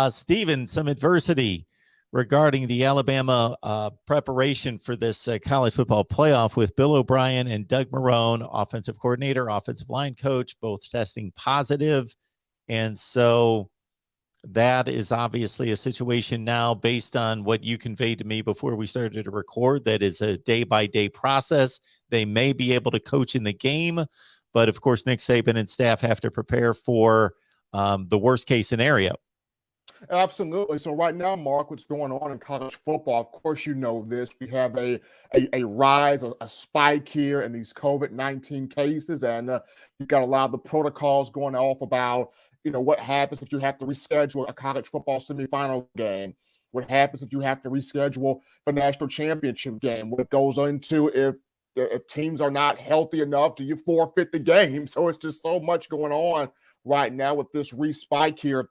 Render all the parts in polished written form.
Stephen, some adversity regarding the Alabama preparation for this college football playoff with Bill O'Brien and Doug Marone, offensive coordinator, offensive line coach, both testing positive. And so that is obviously a situation now based on what you conveyed to me before we started to record. That is a day-by-day process. They may be able to coach in the game, but of course, Nick Saban and staff have to prepare for the worst-case scenario. Absolutely. So right now, Mark, what's going on in college football, of course, you know this. We have a rise, a spike here in these COVID-19 cases, and you've got a lot of the protocols going off about, what happens if you have to reschedule a college football semifinal game, what happens if you have to reschedule the national championship game, what goes into if teams are not healthy enough, do you forfeit the game? So it's just so much going on right now with this respike here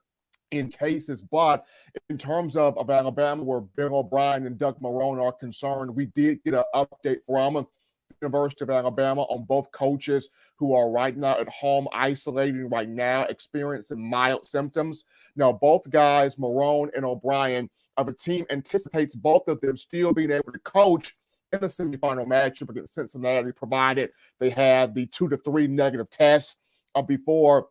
in cases. But in terms of Alabama, where Bill O'Brien and Doug Marone are concerned, we did get an update from the University of Alabama on both coaches who are right now at home isolating right now, experiencing mild symptoms. Now, both guys, Marone and O'Brien, of a team anticipates both of them still being able to coach in the semifinal matchup against Cincinnati, provided they had the 2 to 3 negative tests before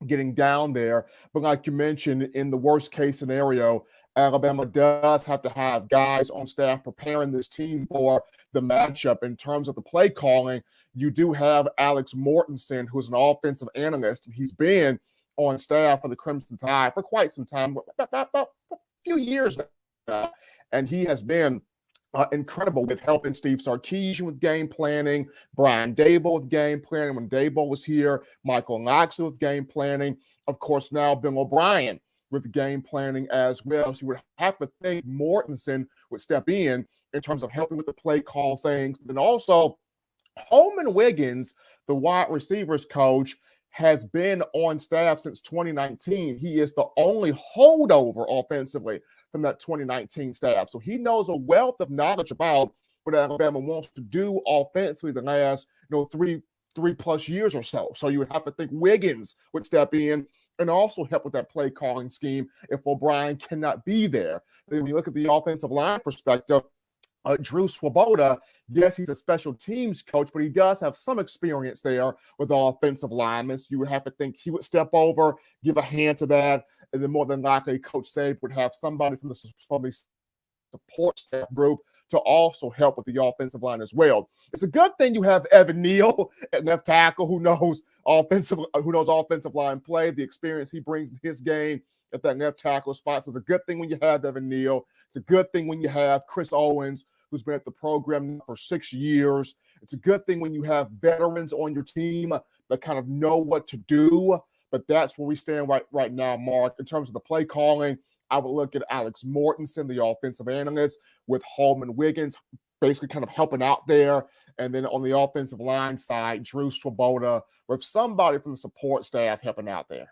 getting down there. But like you mentioned, in the worst case scenario, Alabama does have to have guys on staff preparing this team for the matchup. In terms of the play calling, you do have Alex Mortensen, who's an offensive analyst, and he's been on staff for the Crimson Tide for quite some time, about a few years now, and he has been incredible with helping Steve Sarkisian with game planning, Brian Dable with game planning when Dable was here, Michael Loxley with game planning, of course now Bill O'Brien with game planning as well. So you would have to think Mortensen would step in terms of helping with the play call things. And also Holman Wiggins, the wide receivers coach, has been on staff since 2019. He is the only holdover offensively from that 2019 staff. So he knows a wealth of knowledge about what Alabama wants to do offensively the last, three plus years or so. So you would have to think Wiggins would step in and also help with that play calling scheme if O'Brien cannot be there. Then when you look at the offensive line perspective, Drew Swoboda, yes, he's a special teams coach, but he does have some experience there with offensive linemen. So you would have to think he would step over, give a hand to that, and then more than likely Coach Saban would have somebody from the support staff group to also help with the offensive line as well. It's a good thing you have Evan Neal at left tackle, who knows offensive line play, the experience he brings in his game at that left tackle spot. So it's a good thing when you have Evan Neal. It's a good thing when you have Chris Owens, who's been at the program for 6 years. It's a good thing when you have veterans on your team that kind of know what to do. But that's where we stand right now, Mark. In terms of the play calling, I would look at Alex Mortensen, the offensive analyst, with Holman Wiggins basically kind of helping out there. And then on the offensive line side, Drew Swoboda with somebody from the support staff helping out there.